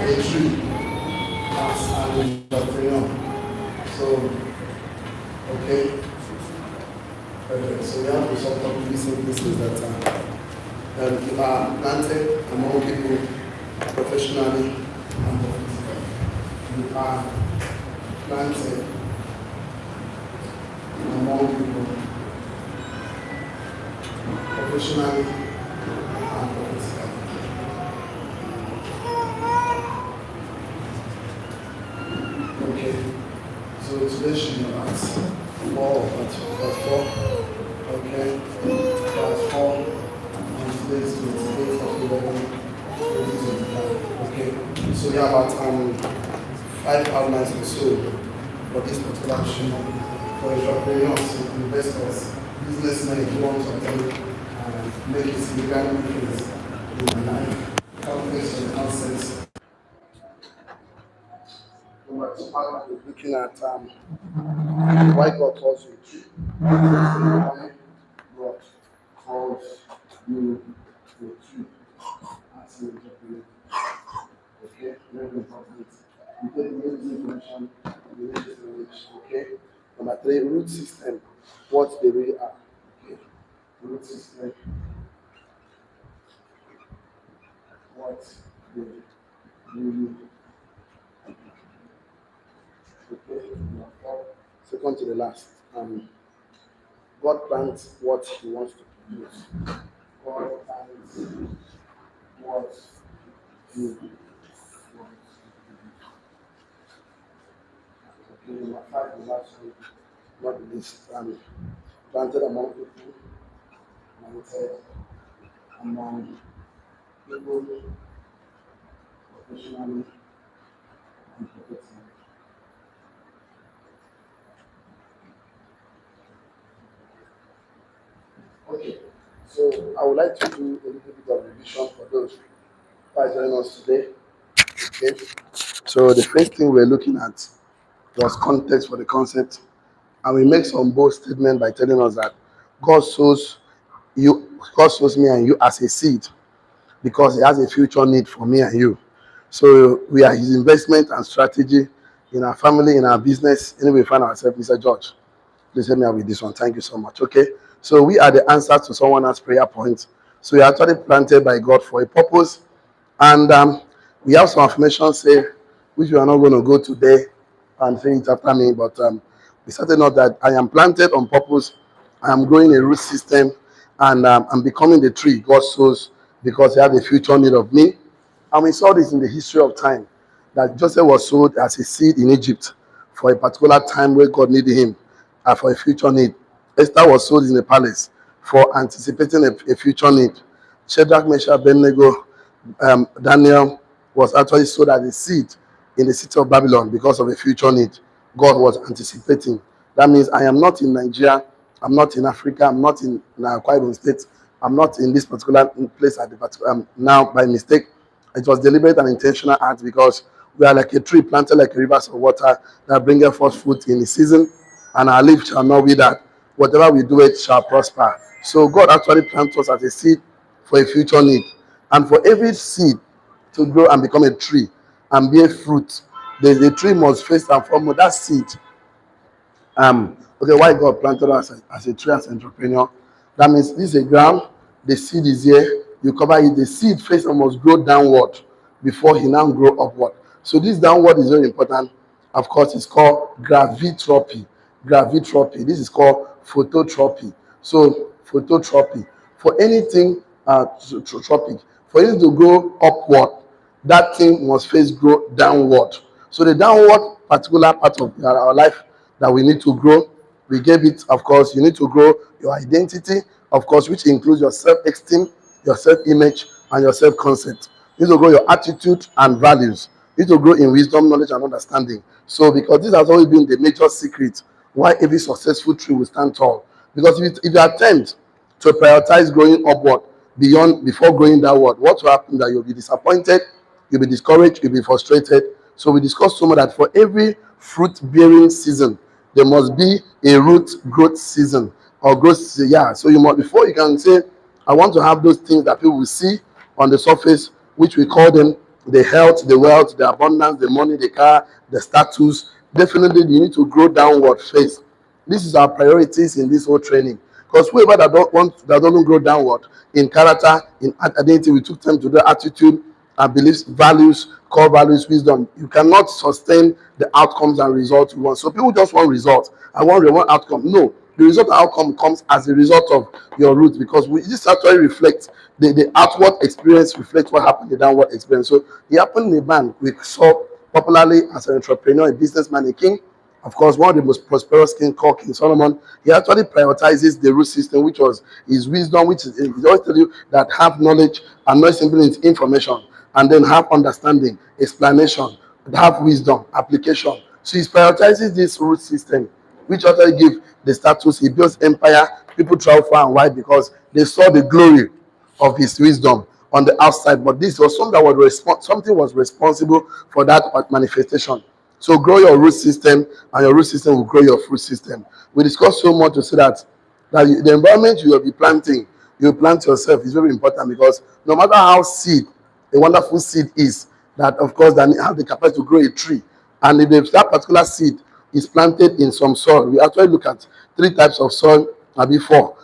a tree as an entrepreneur. So, okay. Okay, so we have to sort of listen this is that you are planted among people professionally and politically. You are planted among people professionally and politically. Okay, so today should be at 4, at 4. Okay, at 4, and today is 28th of 11, 2025. Okay, so we have about 5 outlines or so for this particular show for entrepreneurs, investors, businessmen who want to attend and make a significant difference in their life. Companies and concepts. Looking at why God calls you to, why God calls you to as an entrepreneur. Okay, very important. You get the main information, the knowledge. Okay. Number 3, root system. What they really are. Okay. Root system. What they really are. Okay. Number 4. Second to the last. God plans what He wants to produce. God plans what He wants to produce. Okay, number 5, the last one, not the least. Planted among people, planted among people, professionally and professionally. Okay, so I would like to do a little bit of revision for those who are joining us today. Okay, so the first thing we're looking at was context for the concept, and we make some bold statement by telling us that God sows God sows me and you as a seed because He has a future need for me and you. So we are His investment and strategy in our family, in our business. Anyway, we find ourselves, Mr. George. Please help me out with this one. Thank you so much. Okay. So we are the answer to someone else's prayer point. So we are actually planted by God for a purpose. And we have some affirmations say, which we are not going to go today and say it after me, but we certainly know that I am planted on purpose. I am growing a root system, and I'm becoming the tree God sows because He has a future need of me. And we saw this in the history of time that Joseph was sold as a seed in Egypt for a particular time where God needed him for a future need. Esther was sold in the palace for anticipating a future need. Shadrach, Meshach, Abednego, Daniel was actually sold as a seed in the city of Babylon because of a future need God was anticipating. That means I am not in Nigeria, I'm not in Africa, I'm not in Akwa Ibom State, I'm not in this particular place at the now by mistake. It was deliberate and intentional act because we are like a tree planted like rivers of water that bringeth forth fruit in the season, and our leaf shall not wither. Whatever we do, it shall prosper. So God actually planted us as a seed for a future need. And for every seed to grow and become a tree and bear fruit, the tree must first and foremost, that seed. Okay, why God planted us as a tree, as an entrepreneur? That means this is a ground, the seed is here, you cover it, the seed first must grow downward before he now grow upward. So this downward is very important. Of course, it's called gravitropy. Gravitropy. This is called phototropy. So phototropy. For anything tropic, for it to grow upward, that thing must first grow downward. So the downward particular part of our life that we need to grow, we gave it, of course, you need to grow your identity, of course, which includes your self-esteem, your self-image, and your self-concept. You need to grow your attitude and values. You need to grow in wisdom, knowledge, and understanding. So, because this has always been the major secret why every successful tree will stand tall. Because if you attempt to prioritize growing upward before growing downward, what will happen that you'll be disappointed, you'll be discouraged, you'll be frustrated. So we discussed so much that for every fruit bearing season, there must be a root growth season or growth season. Yeah. So you must, before you can say, I want to have those things that people will see on the surface, which we call them the health, the wealth, the abundance, the money, the car, the status. Definitely, you need to grow downward first. This is our priorities in this whole training. Because whoever that doesn't grow downward in character, in identity, we took time to do attitude and beliefs, values, core values, wisdom. You cannot sustain the outcomes and results you want. So people just want results. I want one outcome. No, the result and outcome comes as a result of your roots, because this actually reflects the outward experience reflects what happened in the downward experience. So it happened in a man we saw popularly as an entrepreneur, a businessman, a king. Of course, one of the most prosperous king called King Solomon. He actually prioritizes the root system, which was his wisdom, which is, he always tell you that have knowledge and not simply information, and then have understanding, explanation, have wisdom, application. So he prioritizes this root system, which actually give the status. He builds empire. People travel far and wide because they saw the glory of his wisdom on the outside. But this was something that something was responsible for that manifestation. So grow your root system, and your root system will grow your fruit system. We discussed so much to say that the environment you will be planting, you plant yourself, is very important, because no matter how a wonderful seed is, that of course that have the capacity to grow a tree, and if that particular seed is planted in some soil, we actually look at three types of soil, maybe four.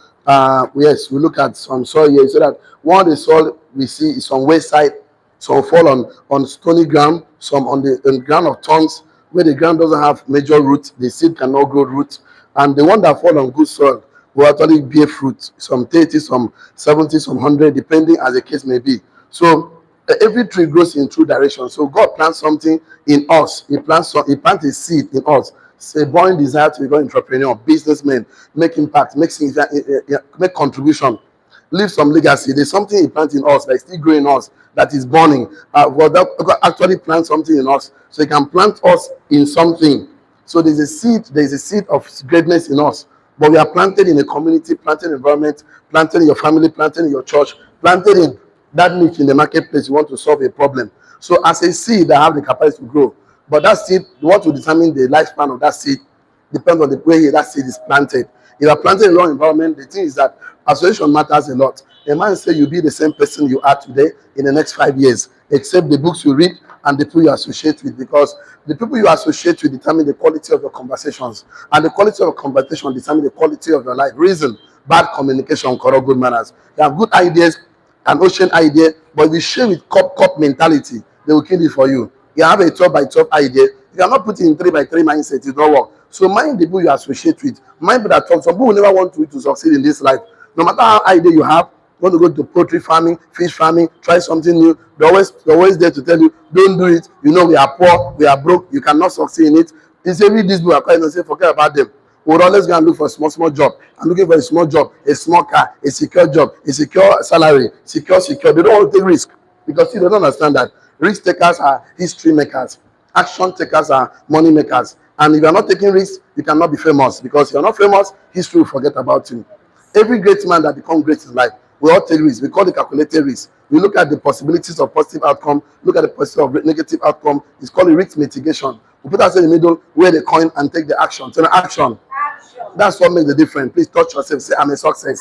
Yes, we look at some soil here, so that one of the soil we see is on wayside, some fall on stony ground, some on the ground of thorns, where the ground doesn't have major roots, the seed cannot grow roots, and the one that fall on good soil will actually bear fruit, some 30, some 70, some 100, depending as the case may be. So every tree grows in two directions. So God plants something in us. He plants a seed in us. It's a born desire to become entrepreneur, businessman, make impact, make contribution, leave some legacy. There's something He plants in us that is still growing in us, that is burning. God actually plant something in us, so He can plant us in something. So there's a seed. There's a seed of greatness in us, but we are planted in a community, planted in environment, planted in your family, planted in your church, planted in that niche in the marketplace. You want to solve a problem. So as a seed that have the capacity to grow, but that seed, what will determine the lifespan of that seed depends on the way that seed is planted. If you are planted in the wrong environment, the thing is that association matters a lot. A man say you'll be the same person you are today in the next 5 years, except the books you read and the people you associate with, because the people you associate with determine the quality of your conversations, and the quality of your conversation determine the quality of your life. Reason: bad communication corrupt good manners. You have good ideas, an ocean idea, but if you share with cop mentality, they will kill it for you. You have a 12 by 12 idea, you are not putting in 3 by 3 mindset, it don't work. So mind the people you associate with. Mind people that talk. Some people will never want to succeed in this life. No matter how idea you have, you want to go to poultry farming, fish farming, try something new. They're always there to tell you, don't do it. You know, we are poor, we are broke, you cannot succeed in it. They say, read this book, are quiet and say, forget about them. We'll always go and look for a small job. I'm looking for a small job, a small car, a secure job, a secure salary, secure. They don't want to take risk, because see, they don't understand that risk takers are history makers. Action takers are money makers. And if you're not taking risks, you cannot be famous, because if you're not famous, history will forget about you. Every great man that becomes great in life, we all take risks. We call it calculated risk. We look at the possibilities of positive outcome, look at the possibility of negative outcome. It's called risk mitigation. We put ourselves in the middle, weigh the coin, and take the action. So the action. That's what makes the difference. Please touch yourself. Say, I'm a success.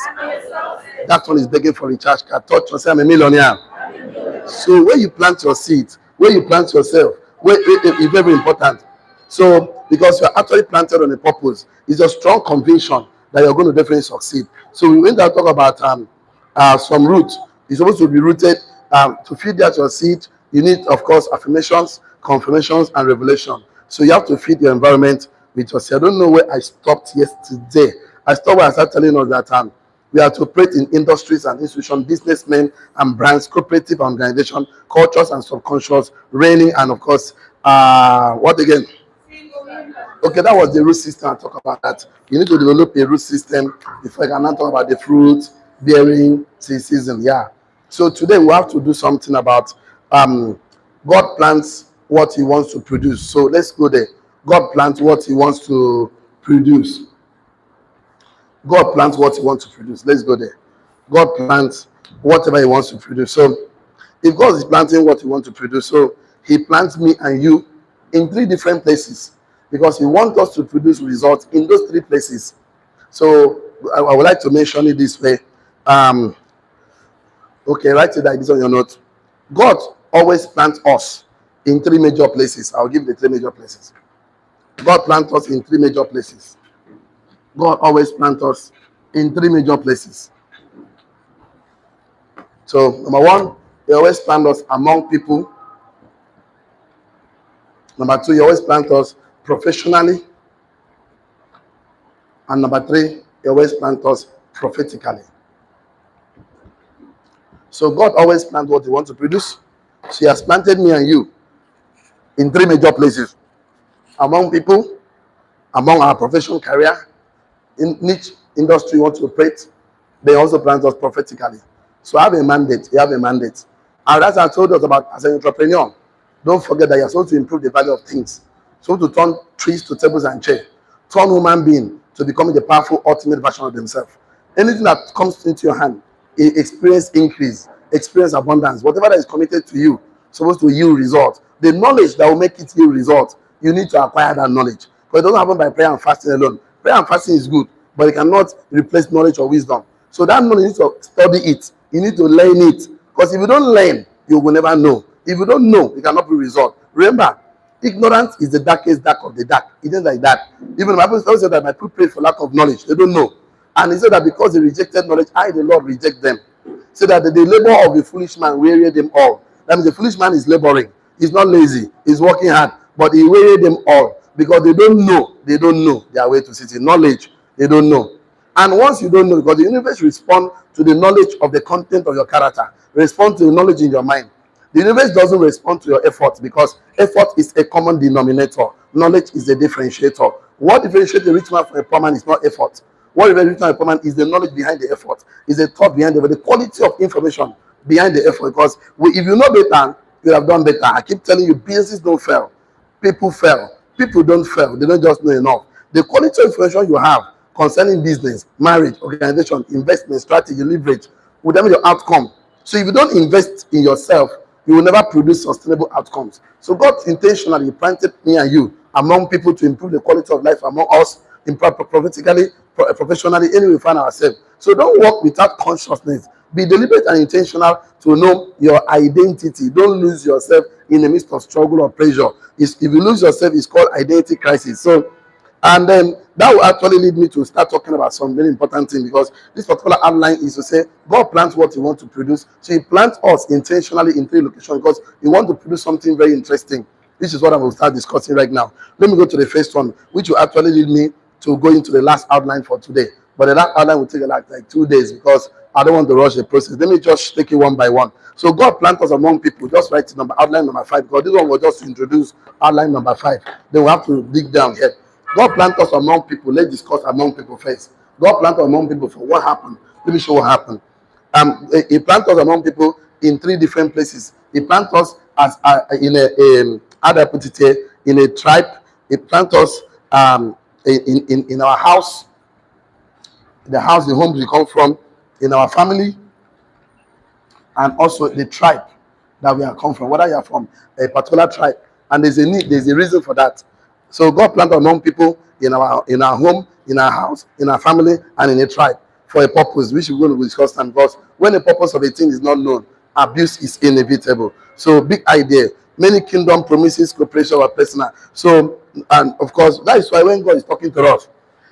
That one is begging for a recharge card. Touch yourself. I'm a millionaire. So where you plant your seed, where you plant yourself, where is very important. So because you're actually planted on a purpose, it's a strong conviction that you're going to definitely succeed. So we went to talk about some root. It's supposed to be rooted. To feed that your seed, you need, of course, affirmations, confirmations, and revelation. So you have to feed your environment with yourself. I don't know where I stopped yesterday. I stopped where I started telling us that we are to operate in industries and institutions, businessmen and brands, cooperative organizations, cultures and subcultures, reigning, and of course, what again? Okay, that was the root system. I talk about that. You need to develop a root system before you can now talk about the fruit bearing season. Yeah. So today we have to do something about God plants what He wants to produce. So let's go there. God plants what He wants to produce. God plants what He wants to produce. Let's go there. God plants whatever He wants to produce. So if God is planting what He wants to produce, so He plants me and you in three different places, because He wants us to produce results in those three places. So I would like to mention it this way. Okay, write it like this on your note. God always plants us in three major places. I'll give the three major places. God plants us in three major places. God always plants us in three major places. So, number one, He always plants us among people. Number two, He always plants us professionally. And number three, He always plants us prophetically. So, God always plants what He wants to produce. So, He has planted me and you in three major places: among people, among our professional career, in each industry you want to operate. They also plant us prophetically. So have a mandate. You have a mandate. And that's what I told us about as an entrepreneur. Don't forget that you're supposed to improve the value of things. So to turn trees to tables and chairs. Turn human being to becoming the powerful ultimate version of themselves. Anything that comes into your hand, experience increase, experience abundance. Whatever that is committed to you, supposed to yield results. The knowledge that will make it yield results, you need to acquire that knowledge. But it doesn't happen by prayer and fasting alone. Prayer and fasting is good, but it cannot replace knowledge or wisdom. So that knowledge, you need to study it. You need to learn it. Because if you don't learn, you will never know. If you don't know, you cannot be result. Remember, ignorance is the darkest dark of the dark. It isn't like that. Even the Bible said that my people pray for lack of knowledge. They don't know. And he said that because they rejected knowledge, I, the Lord, reject them. So that the labor of a foolish man weary them all. That means the foolish man is laboring. He's not lazy. He's working hard. But he weary them all. Because they don't know. They don't know their way to city. Knowledge, they don't know. And once you don't know, because the universe responds to the knowledge of the content of your character, respond to the knowledge in your mind. The universe doesn't respond to your effort because effort is a common denominator. Knowledge is a differentiator. What differentiates a rich man from a poor man is not effort. What differentiates a rich man from a poor man is the knowledge behind the effort, is the thought behind the quality of information behind the effort. Because if you know better, you have done better. I keep telling you, businesses don't fail. People fail. People don't fail. They don't just know enough. The quality of information you have concerning business, marriage, organization, investment, strategy, leverage will determine your outcome. So if you don't invest in yourself, you will never produce sustainable outcomes. So God intentionally planted me and you among people to improve the quality of life among us, prophetically, professionally, anywhere we find ourselves. So don't work without consciousness. Be deliberate and intentional to know your identity. Don't lose yourself in the midst of struggle or pressure. If you lose yourself, it's called identity crisis. So, and then that will actually lead me to start talking about some very important thing, because this particular outline is to say God plants what He wants to produce. So He plants us intentionally in three locations because He wants to produce something very interesting. This is what I will start discussing right now. Let me go to the first one, which will actually lead me to go into the last outline for today. But the last outline will take like 2 days because I don't want to rush the process. Let me just take it one by one. So God plants us among people. Just write outline number 5, because this one will just introduce outline number 5. Then we'll have to dig down here. God planted us among people. Let's discuss among people first. God planted us among people for what happened. Let me show what happened. He planted us among people in 3 different places. He planted us as in a how do I put it here? In a tribe. He planted us in our house, the house, the home we come from, in our family, and also the tribe that we are come from. Whether you are from a particular tribe, and there's a need, there's a reason for that. So God planted among people in our home, in our house, in our family, and in a tribe for a purpose, which we're going to discuss. And because when the purpose of a thing is not known, abuse is inevitable. So big idea. Many kingdom promises, cooperation are personal. So, and of course, that is why when God is talking to us,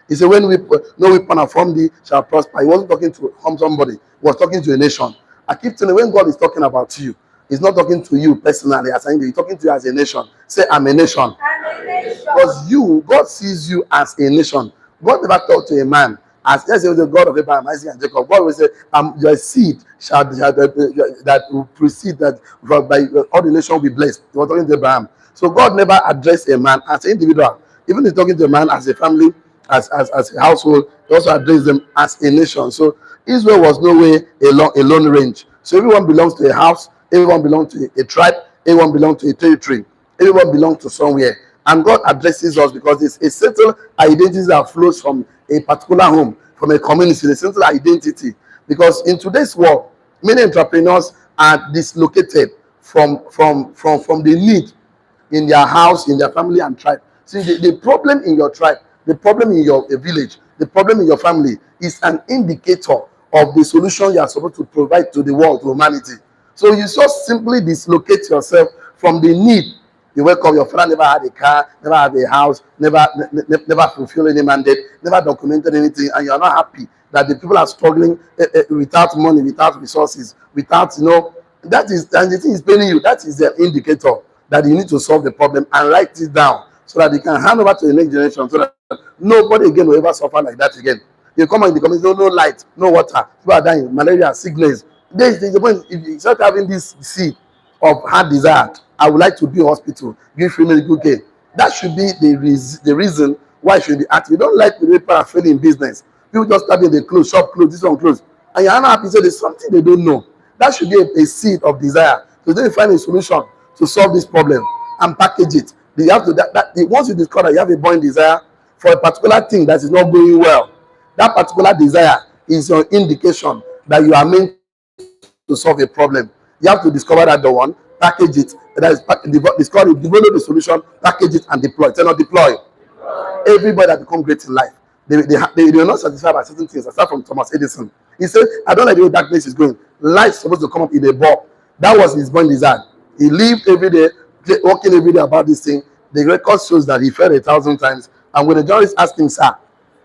He said, "When we no weapon are formed thee shall prosper." He wasn't talking to somebody; he was talking to a nation. I keep telling you, when God is talking about you, He's not talking to you personally as He's talking to you as a nation. Say, "I'm a nation." I'm a nation. Because God sees you as a nation. God never talked to a man as yes, he was the God of Abraham, Isaac, and Jacob. God will say, "Your seed shall that will precede that by all the nation will be blessed." He was talking to Abraham. So God never addressed a man as an individual. Even he's talking to a man as a family, as a household. He also addressed them as a nation. So Israel was no way a lone range. So everyone belongs to a house, everyone belongs to a tribe, everyone belongs to a territory, everyone belongs to somewhere. And God addresses us because it's a certain identity that flows from a particular home, from a community, a certain identity. Because in today's world, many entrepreneurs are dislocated from the need in their house, in their family and tribe. See, the problem in your tribe, the problem in your village, the problem in your family is an indicator of the solution you are supposed to provide to the world, to humanity. So you just simply dislocate yourself from the need. You wake up, your father never had a car, never had a house, never fulfilled any mandate, never documented anything, and you are not happy that the people are struggling without money, without resources, without, that is, and the thing is paining you. That is the indicator that you need to solve the problem and write it down so that you can hand over to the next generation so that nobody again will ever suffer like that again. You come in the community, no light, no water, people are dying, malaria, sickness. There's the point. If you start having this seed of heart desire, I would like to be a hospital, give free medical care. That should be the reason why you should be active. You don't like the people are failing in business. People just start in the clothes, shop clothes, this one clothes, and you're not happy. So there's something they don't know. That should be a seed of desire. So then you find a solution to solve this problem and package it. You have to once you discover you have a burning desire for a particular thing that is not going well, that particular desire is your indication that you are meant to solve a problem. You have to discover that the one, package it, that is discover, develop the solution, package it, and deploy. Tell not deploy. Everybody that become great in life, they are not satisfied by certain things. Aside from Thomas Edison, he said, "I don't like the way darkness is going. Light is supposed to come up in a bulb." That was his born desire. He lived every day, working every day about this thing. The record shows that he fell 1,000 times. And when the journalist asked him, "Sir,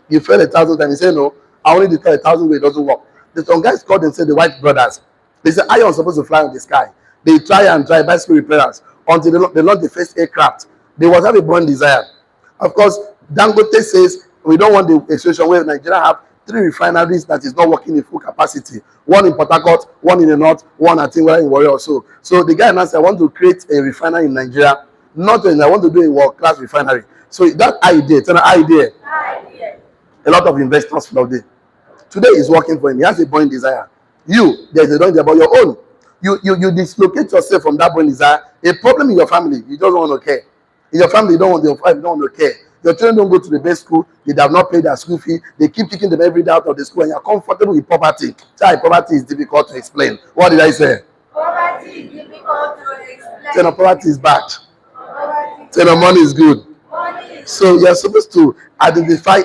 you fell 1,000 times," he said, "No, I only did 1,000 ways. It doesn't work." The some guys called and said the White Brothers. They said iron supposed to fly in the sky. They try and try bicycle repairers until they launched the first aircraft. They was have a born desire. Of course, Dangote says we don't want the situation where Nigeria have 3 refineries that is not working in full capacity. One in Port Harcourt, one in the north, one I think in Warrior also. So the guy announced, "I want to create a refinery in Nigeria. Not only I want to do a world-class refinery." So that idea, it's an idea. A lot of investors flooded it. Today is working for him. He has a burning desire. There's a burning desire about your own. You dislocate yourself from that burning desire. A problem in your family, you don't want to care. In your family, you don't want to care. Your children don't go to the best school. They have not paid their school fee. They keep kicking them every day out of the school, and you're comfortable with poverty. Say, poverty is difficult to explain. What did I say? Poverty is difficult to explain. Say, no, poverty is bad. Say, no, money is good. So you're supposed to identify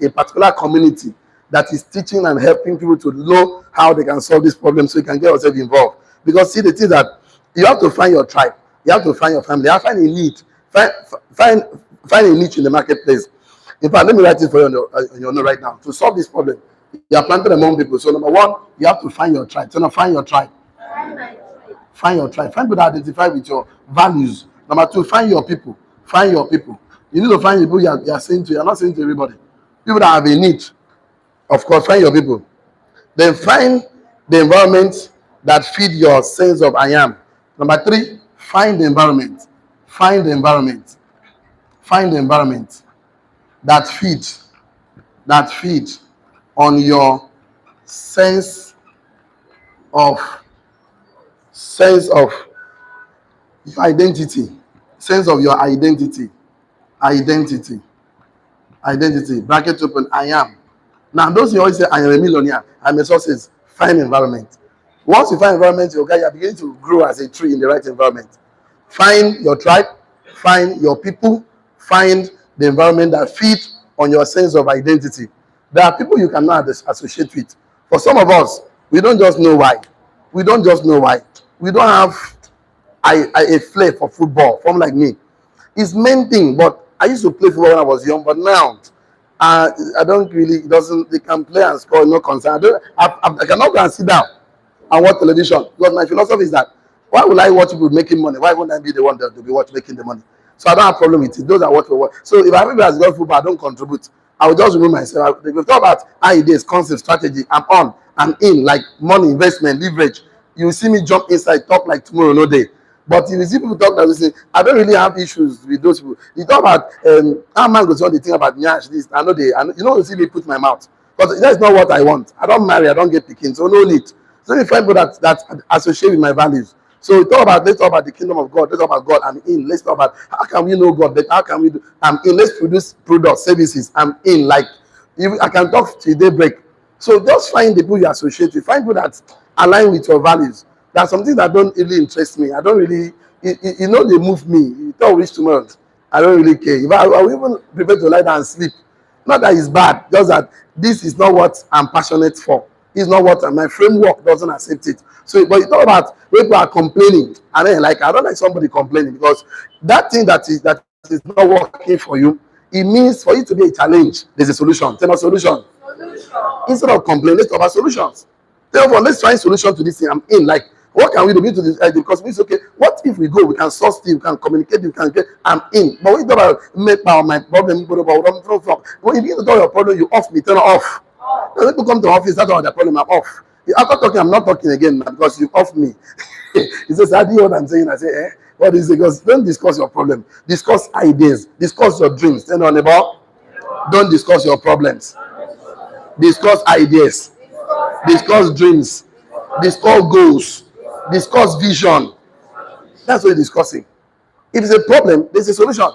a particular community that is teaching and helping people to know how they can solve this problem so you can get yourself involved. Because see, the thing that you have to find your tribe, you have to find your family, you have to find a need, find a niche in the marketplace. In fact, let me write it for you on your note right now. To solve this problem, you are planted among people. So number one, you have to find your tribe. So now find your tribe. Find your tribe. Find people that identify with your values. Number two, find your people. Find your people. You need to find people you are saying to. You are not saying to everybody. People that have a need. Of course, find your people. Then find the environment that feed your sense of I am. Number three, find the environment. Find the environment. Find the environment that feeds on your sense of your identity. Sense of your identity. Identity. Bracket open, I am. Now, those you always say, "I am a millionaire, I'm a success." Find environment. Once you find environment, you are beginning to grow as a tree in the right environment. Find your tribe, find your people, find the environment that feeds on your sense of identity. There are people you cannot associate with. For some of us, we don't just know why. We don't have a flair for football. From like me, it's main thing. But I used to play football when I was young, but now I don't really. It doesn't. They can play and score, no concern. I cannot go and sit down and watch television because my philosophy is that why would I watch people making money? Why wouldn't I be the one that to be making the money? So I don't have a problem with it. Those are what we watch. So if I have as good football, I don't contribute. I will just remove myself. If we talk about ideas, concepts, strategy, I'm in, like money, investment, leverage. You will see me jump inside, talk like tomorrow, no day. But if you see people talk that we say, I don't really have issues with those people. You talk about how man goes on the thing about nyash, this, you see me put my mouth. But that's not what I want. I don't marry, I don't get picking, so no need. So you find people that associate with my values. So let's talk about the kingdom of God. Let's talk about God. I'm in. Let's talk about how can we know God better? How can we do? I'm in. Let's produce products, services. I'm in. Like I can talk till daybreak. So just find the people you associate with. Find people that align with your values. There are some things that don't really interest me. I don't really, they move me. You talk reach tomorrow. I don't really care. If I will even prepare to lie down and sleep. Not that it's bad, just that this is not what I'm passionate for. It's not what my framework doesn't accept it. So, but you talk about when people are complaining, and then like I don't like somebody complaining because that thing that is not working for you, it means for you to be a challenge. There's a solution. Tell us solution. Solution. Instead of complaining, let's talk about solutions. Therefore, let's find solution to this thing. I'm in. Like, what can we do to this? Because it's okay. What if we go? We can source things, we can communicate, we can get. I'm in. But when you talk about make my problem, when you begin to talk your problem, you off me, turn it off. When people come to office, that's all their problem. I'm off. After talking, I'm not talking again because you off me. He says, I do what I'm saying. I say, eh? What is it? Because don't discuss your problem. Discuss ideas. Discuss your dreams. Tell your neighbor. Don't discuss your problems. Discuss ideas. Discuss dreams. Discuss goals. Discuss vision. That's what you're discussing. If it's a problem, there's a solution.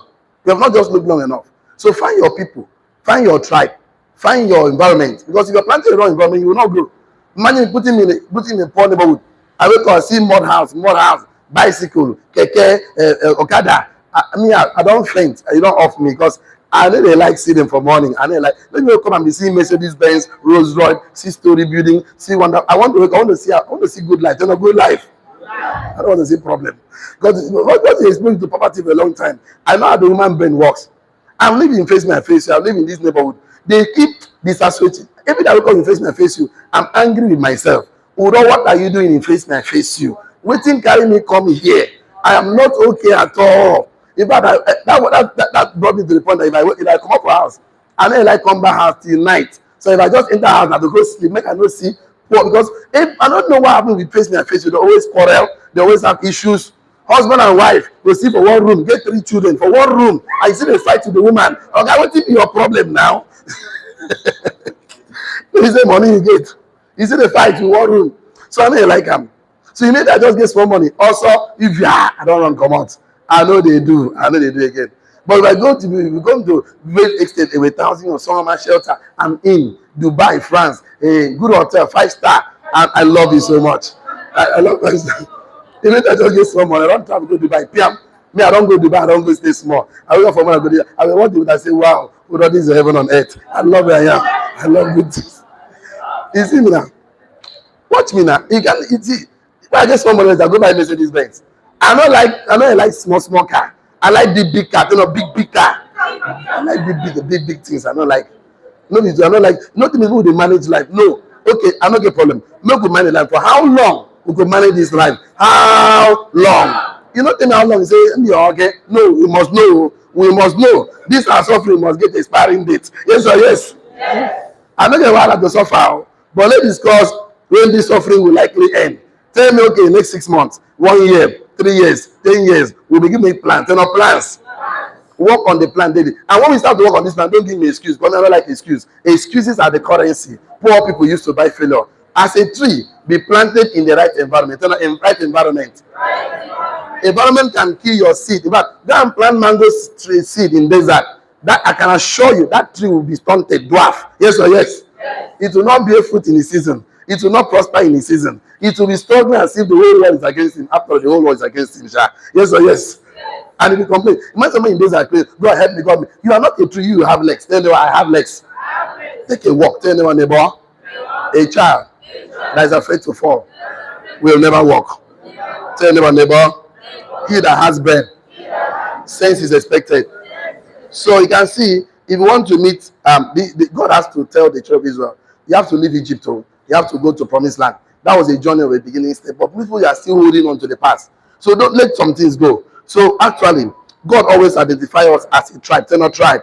You have not just looked long enough. So find your people, find your tribe, find your environment. Because if you're planting the wrong environment, you will not grow. Imagine putting in a poor neighborhood. I wake up and see mud house, bicycle, keke, okada. I don't faint. You don't off me because I know they like see them for morning. I know like let me come and be seeing Mercedes Benz, Rolls Royce, see story building, see wonder. I want to wake. I want to see good life. Turn a good life. I don't want to see problem. Because what is exposed to poverty for a long time. I know how the human brain works. I'm living face my face. I'm living in this neighborhood. They keep disassociating. Every time I come in face my face you, I'm angry with myself. Udo, what are you doing in face my face you? Waiting carry me come here. I am not okay at all. In fact, that brought me to the point that if I come up for house, and then like come back house till night. So if I just enter house, I have to go sleep, make I not see. Well, because if I don't know what happened with face me and face you, they always quarrel, they always have issues. Husband and wife go sleep for one room, get 3 children for one room. I see they fight with the woman. Okay, what is your problem now? Is the money you get? You see the fight in one room. So I mean like so you need that just get small money. Also, if I don't run come out. I know they do. I know they do again. But if I go to if we come to great extent with 1,000 or summer shelter, I'm in Dubai, France, a good hotel, 5-star. And I love it so much. I love 5-star. Even if I just get small money, I don't travel to Dubai. Piam. Me, I don't go Dubai, I don't go stay small. I wake up for money, I go there. I mean, what do I say? Wow, this is heaven on earth. I love where I am. I love good things. You see me now? Watch me now. You can see. If I get someone else, I go buy Mercedes Benz. I don't like small car. I like big car. You know, big car. I like big things. I don't like. No, I don't like. Nothing people they manage life. No. Okay, I don't get problem. No, we manage life for how long? We could manage this life. How long? You know, tell me how long. You say, okay. No, we must know. We must know. This our suffering must get expiring date. Yes or yes? I don't get why I have to suffer, but let's discuss when this suffering will likely end. Tell me, okay, next 6 months, 1 year, 3 years, 10 years, we'll begin to make plans. Tell us plans. Work on the plan daily. And when we start to work on this plan, don't give me excuse, because I don't like excuse. Excuses are the currency. Poor people used to buy failure. As a tree, be planted in the right environment. Tell us, in right environment. Environment can kill your seed. In fact, go and plant mango tree seed in desert. That I can assure you, that tree will be stunted, dwarf. Yes or yes? It will not bear fruit in the season. It will not prosper in the season. It will be struggling as if the whole world is against him. After the whole world is against him, yes or yes? And if you complain, imagine someone in desert, God help me, God me. You are not a tree. You have legs. Tell them I have legs. Take a walk. Tell them neighbor, a child that is afraid to fall will never walk. Tell them neighbor, he that has bread, sense is expected. So you can see, if you want to meet, God has to tell the children of Israel, you have to leave Egypt, you have to go to promised land. That was a journey of a beginning step, but people are still holding on to the past. So don't let some things go. So actually, God always identifies us as a tribe, not tribe.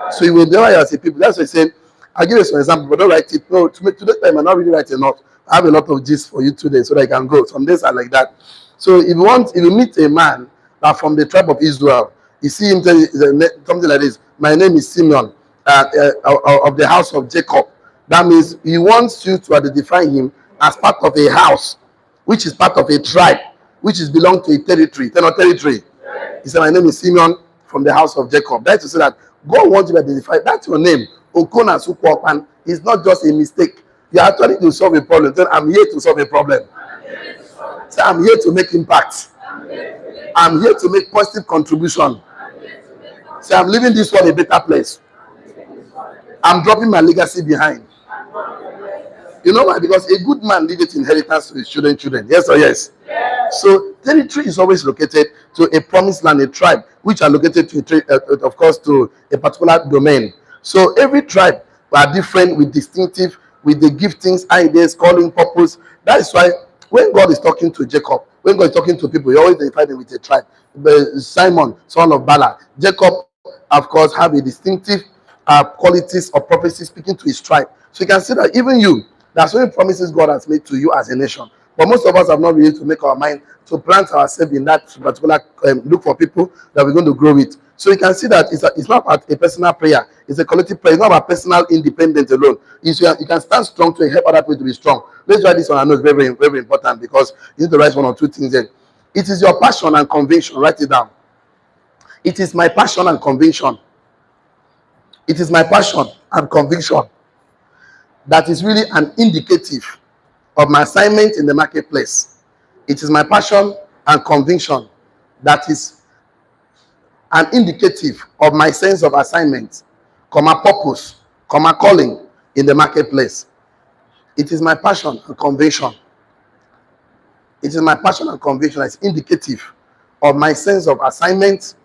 So you will never as a people. That's why I said, I'll give you some example, but don't write it. No, today's time I'm not really writing enough. I have a lot of gist for you today so that I can go. Some days are like that. So if you meet a man that from the tribe of Israel, you see him tell you something like this: my name is Simeon, of the house of Jacob. That means he wants you to identify him as part of a house, which is part of a tribe, which is belong to a territory. Territory. He said, my name is Simeon from the house of Jacob. That's to say that God wants you to identify. That's your name. Okona Sukwopan is not just a mistake. You are actually to solve a problem. Then I'm here to solve a problem. So I'm here to make impact. I'm here to make positive contribution. So I'm leaving this world a better place. I'm dropping my legacy behind. You know why? Because a good man leaves inheritance to his children. Yes or yes? So territory is always located to a promised land, a tribe, which are located to, of course, to a particular domain. So every tribe are different with distinctive, with the giftings, ideas, calling, purpose. That is why when God is talking to Jacob, when God is talking to people, he always identify them with a tribe. Simon, son of Bala, Jacob, of course, have a distinctive qualities of prophecy speaking to his tribe. So you can see that even you, there are so many promises God has made to you as a nation. But most of us have not been able to make our mind to plant ourselves in that particular look for people that we're going to grow with. So you can see that it's not about a personal prayer, it's a collective prayer. It's not about personal independence alone. You can stand strong to help other people to be strong. Let's write this one. I know it's very, very, very important because you need to write one or two things there. It is your passion and conviction. Write it down. It is my passion and conviction. It is my passion and conviction that is really an indicative of my assignment in the marketplace. It is my passion and conviction that is an indicative of my sense of assignment, comma purpose, comma calling in the marketplace. It is my passion and conviction. It is my passion and conviction that's indicative of my sense of assignment,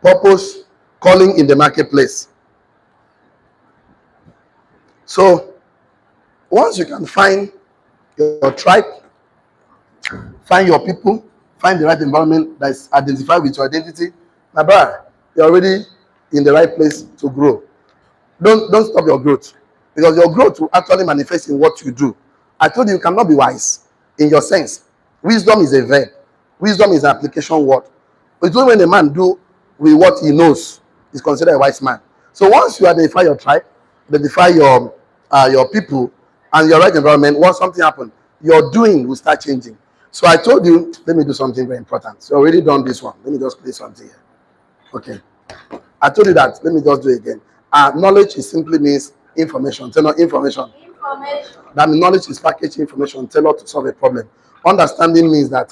purpose, calling in the marketplace. So once you can find your tribe, find your people, find the right environment that is identified with your identity, my brother, you're already in the right place to grow. Don't stop your growth, because your growth will actually manifest in what you do. I told you, you cannot be wise in your sense. Wisdom is a verb. Wisdom is an application word. It's only when a man do with what he knows is considered a wise man. So once you identify your tribe, identify your people and your right environment, once something happens, your doing will start changing. So I told you, let me do something very important. So I already done this one. Let me just play something here. Okay. I told you that. Let me just do it again. Knowledge is simply means information. Tell her information. Information. That means knowledge is packaged information tailored to solve a problem. Understanding means that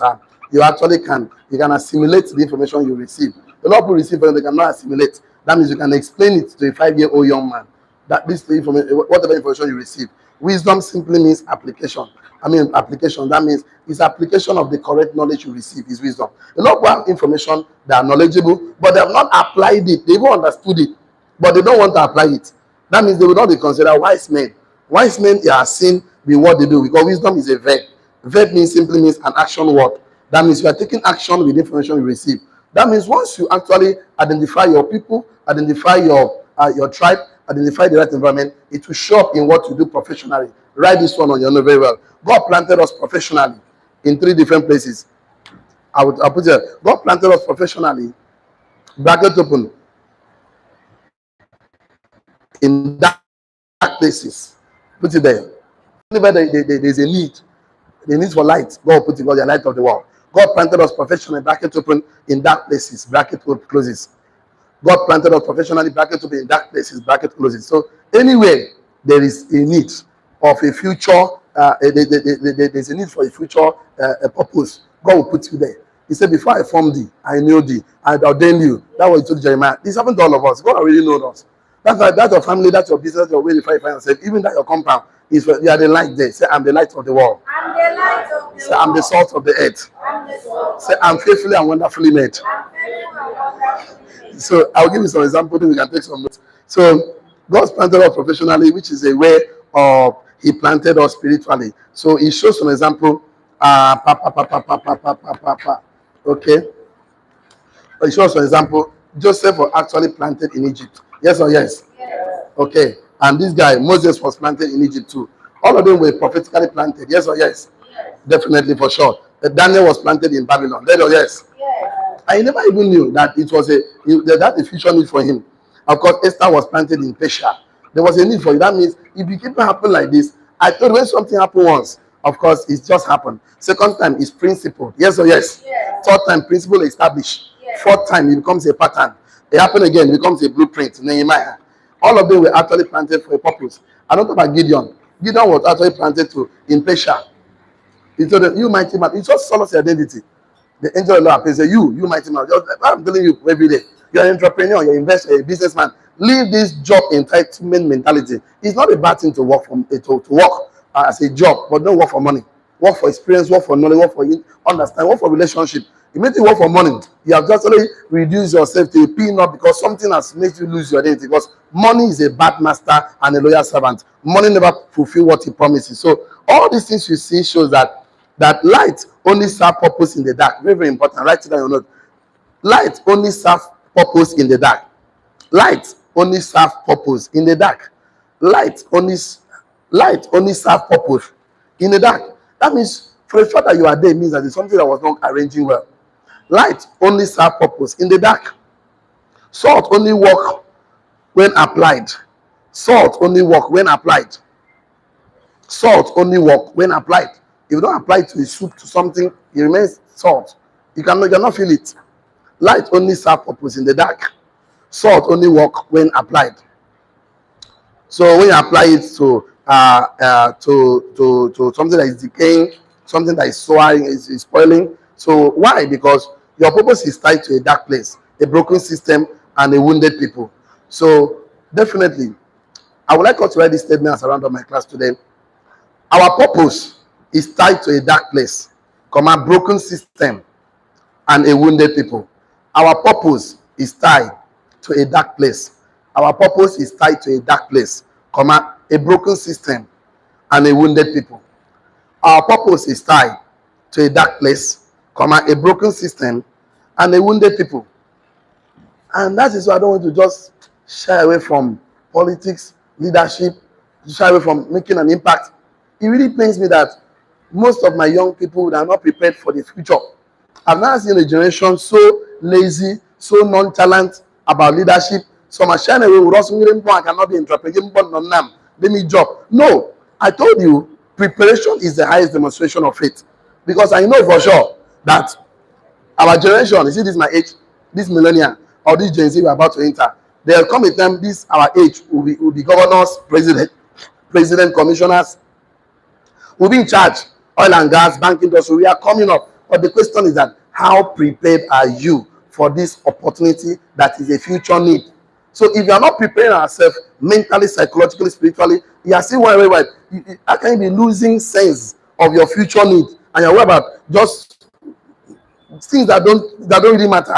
you actually can assimilate the information you receive. A lot of people receive, but they cannot assimilate. That means you can explain it to a 5-year-old young man. That this information, whatever information you receive. Wisdom simply means application. Application. That means it's application of the correct knowledge you receive is wisdom. A lot of people have information that are knowledgeable, but they have not applied it. They even understood it, but they don't want to apply it. That means they will not be considered wise men. Wise men are seen with what they do, because wisdom is a verb. Verb means simply means an action word. That means you are taking action with the information you receive. That means once you actually identify your people, identify your tribe, identify the right environment, it will show up in what you do professionally. Write this one on your note very well. God planted us professionally in 3 different places. I'll put it. God planted us professionally, bracket open, in dark places. Put it there. Whenever there's a need, the need for light, God put it, God, the light of the world. God planted us professionally, bracket open, in dark places, bracket closes. God planted us professionally, bracket open, in dark places, bracket closes. So anywhere there is a need of a future, there's a need for a future a purpose, God will put you there. He said, before I formed thee, I knew thee, I ordained you. That was he told Jeremiah. This happened to all of us. God already knows us. That's your family, that's your business, your way you find yourself. Even that your compound is you are the light there. Say, I'm the light of the world. I'm the light of the Say, I'm the world. salt of the earth. I'm the salt Say, of I'm the fearfully and wonderfully made. earth. I'm faithful and wonderfully made. So I'll give you some examples, then we can take some notes. So God's planted us professionally, which is a way of He planted us spiritually. So He shows some example. Okay. He shows some example. Joseph was actually planted in Egypt. Yes or yes? Yes. Okay. And this guy, Moses, was planted in Egypt too. All of them were prophetically planted. Yes or yes? Yes. Definitely, for sure. Daniel was planted in Babylon. Yes or yes? Yes. I never even knew that it was that a future need for him. Of course, Esther was planted in Persia. There was a need for it. That means if it keep happen like this, I thought when something happened once, of course, it's just happened. Second time is principle. Yes or yes? Yes. Third time, principle established. Yes. Fourth time, it becomes a pattern. It happen again, it becomes a blueprint. Nehemiah. All of them were actually planted for a purpose. I don't know about Gideon. Gideon was actually planted in Persia. He told them, you mighty man. He just sold us identity. The angel of the Lord appears and say, you mighty man. Just, I'm telling you every day. You're an entrepreneur, you're an investor, you're a businessman. Leave this job entitlement mentality. It's not a bad thing to work as a job, but don't work for money. Work for experience, work for knowledge, work for understand, work for relationship. You make it work for money. You have just only reduced yourself to a peanut because something has made you lose your identity. Because money is a bad master and a loyal servant. Money never fulfill what he promises. So all these things you see shows that light only serve purpose in the dark. Very, very important. Write it down your note. Light only serve purpose in the dark. Light only serve purpose in the dark. Light only light only serve purpose in the dark. That means for the fact that you are there means that it's something that was not arranging well. Light only serve purpose in the dark. Salt only work when applied. Salt only work when applied. Salt only work when applied. If you don't apply to a soup to something, it remains salt. You cannot feel it. Light only serve purpose in the dark. Salt only work when applied. So when you apply it to something that is decaying, something that is soiling, is spoiling. So why? Because your purpose is tied to a dark place, a broken system, and a wounded people. So definitely, I would like us to write this statement as around my class today. Our purpose is tied to a dark place, comma, broken system, and a wounded people. Our purpose is tied to a dark place. Our purpose is tied to a dark place, comma, a broken system, and a wounded people. Our purpose is tied to a dark place, comma, a broken system, and a wounded people. And that is why I don't want to just shy away from politics, leadership, shy away from making an impact. It really pains me that most of my young people are not prepared for the future. I've now seen a generation so lazy, so nonchalant about leadership. Some are shying away with us. I cannot be entrepreneur. Let me job. No, I told you, preparation is the highest demonstration of faith. Because I know for sure that our generation, you see, this is my age, this millennial, or this Gen Z we're about to enter, there'll come a time this our age will be governors, president, commissioners, will be in charge, oil and gas, banking industry. We are coming up. But the question is that how prepared are you for this opportunity that is a future need? So if you are not preparing ourselves mentally, psychologically, spiritually, you are still worried about how can you be losing sense of your future need and you're worried about just things that don't really matter.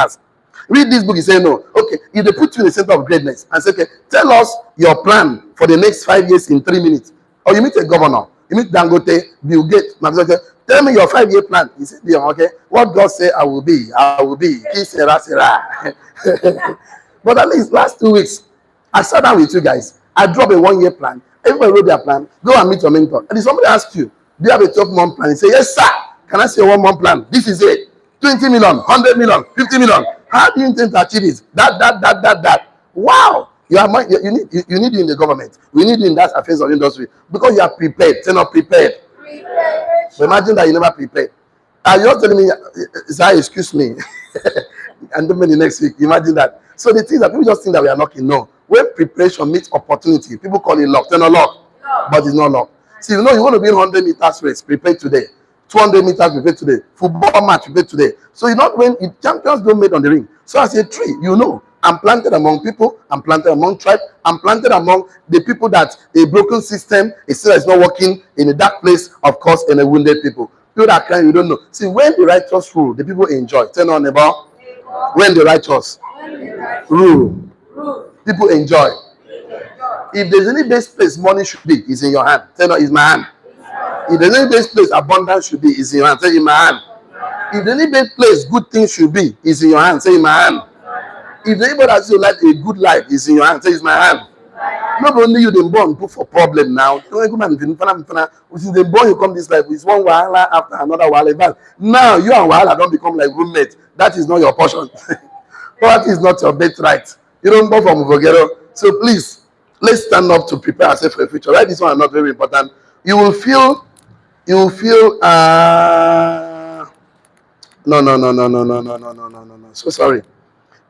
Read this book, you say no. Okay, if they put you in the center of greatness and say, okay, tell us your plan for the next 5 years in 3 minutes. Or you meet a governor, you meet Dangote, Bill Gates, tell me your 5-year plan. He said, yeah, okay, what God said I will be, I will be. But at least last 2 weeks, I sat down with you guys. I dropped a 1-year plan. Everybody wrote their plan. Go and meet your mentor. And if somebody asks you, do you have a 12-month plan? You say, yes, sir. Can I see a 1-month plan? This is it. 20 million, 100 million, 50 million. How do you intend to achieve it? That. Wow. You need you in the government. We need you in that affairs of industry. Because you are prepared. You're not prepared. But imagine that you never prepared. And you're telling me, sir, excuse me. And then the next week, imagine that. So the thing that people just think that we are lucky. No. When preparation meets opportunity, people call it luck. They're not luck. But it's not luck. See, you want to be 100 meters race, prepare today. 200 meters prepare today. Football match prepare today. So you not when champions don't made on the ring. So as a tree, I'm planted among people, I'm planted among tribes, I'm planted among the people that a broken system, a system is not working in a dark place, of course, in a wounded people. People that crying, you don't know. See, when the righteous rule, the people enjoy. Turn on about when the righteous rule, people enjoy. If there's any best place money should be, it's in your hand. Turn on, it's my hand. If there's any best place abundance should be, it's in your hand. Say in my hand. If there's any best place good things should be, it's in your hand. Say in my hand. If anybody has you like a good life, it's in your hand. Say it's my hand. Not only you the born put for problem now. Since the born you come this life, it's one wahala after another wahala. Now you and wahala don't become like roommates. That is not your portion. Poverty is not your birthright. You don't go from Vogero. So please, let's stand up to prepare ourselves for the future. Right? This one is not very important. You will feel no. So sorry.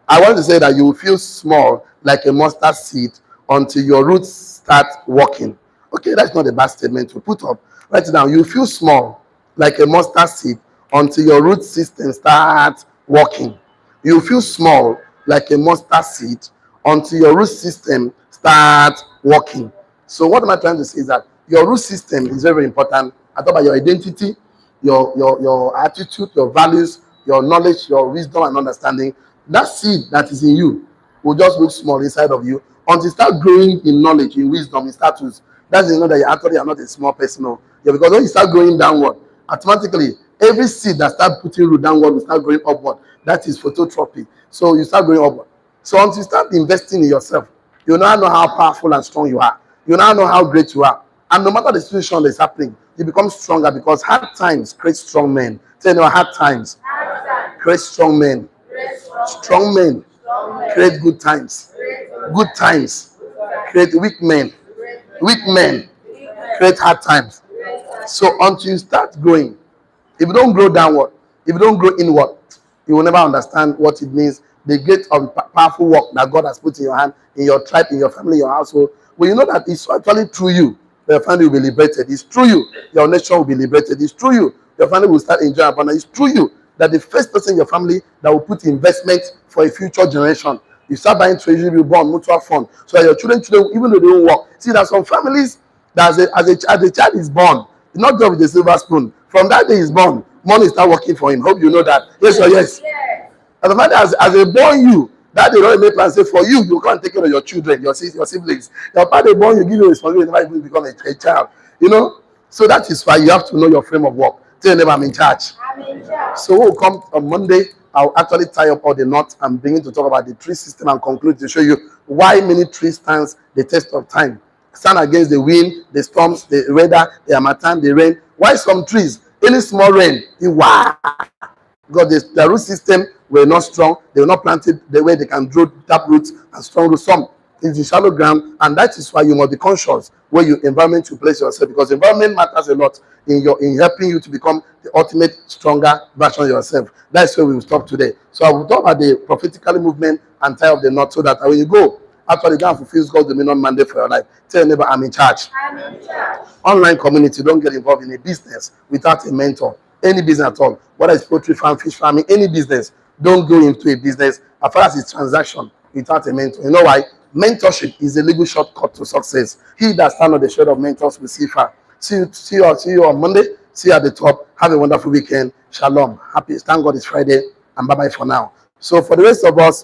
I want to say that you will feel small like a mustard seed until your roots start walking. Okay, that's not a bad statement to put up. Write it down. You feel small like a mustard seed until your root system starts walking. You feel small like a mustard seed until your root system starts working. So what am I trying to say is that Your root system is very, very important. I talk about your identity, your attitude, your values, your knowledge, your wisdom and understanding. That seed that is in you will just look small inside of you until you start growing in knowledge, in wisdom, in status. That's you know that you actually are not a small person. No. Yeah, because when you start growing downward, automatically every seed that start putting root downward will start growing upward. That is phototropy. So you start growing upward. So until you start investing in yourself, you now know how powerful and strong you are. You now know how great you are. And no matter the situation that's happening, you become stronger because hard times create strong men. Tell you, hard times create strong men. Strong men create good times. Good times create weak men. Weak men create hard times. So until you start growing, if you don't grow downward, if you don't grow inward, you will never understand what it means. The great and powerful work that God has put in your hand, in your tribe, in your family, your household. When you know that it's actually through you, your family will be liberated. It's through you, your nation will be liberated. It's through you, your family will start enjoying abundance. It's through you that the first person in your family that will put investment for a future generation. You start buying treasury bond, mutual fund, so that your children, even though they don't work. See, there's some families that as the child is born, not just with a silver spoon. From that day he's born, money start working for him. Hope you know that. Yes or yes? As a matter as they born you, that they don't make plans say for you, you can't take care of your children, your siblings. Your father they born you, give you responsibility, never even become a child. You know? So that is why you have to know your frame of work. Tell them I'm in charge. So we'll come on Monday. I'll actually tie up all the knots and begin to talk about the tree system and conclude to show you why many trees stands the test of time. Stand against the wind, the storms, the weather, the harmattan, the rain. Why some trees, any small rain, wow, because the root system were not strong. They were not planted the way they can grow tap roots and strong roots. Some is in shallow ground, and that is why you must be conscious where your environment you place yourself, because environment matters a lot in helping you to become the ultimate stronger version of yourself. That's where we will stop today. So I will talk about the prophetically movement and tie up the knot so that when you go actually go and fulfill God's dominion mandate for your life. Tell your neighbor, I'm in charge. Online community, don't get involved in a business without a mentor. Any business at all, whether it's poultry farm, fish farming, any business, don't go into a business as far as it's transaction without a mentor. You know why? Mentorship is a legal shortcut to success. He that stand on the shade of mentors will see far. See you on Monday. See you at the top. Have a wonderful weekend. Shalom. Happy. Thank God it's Friday. And bye bye for now. So for the rest of us,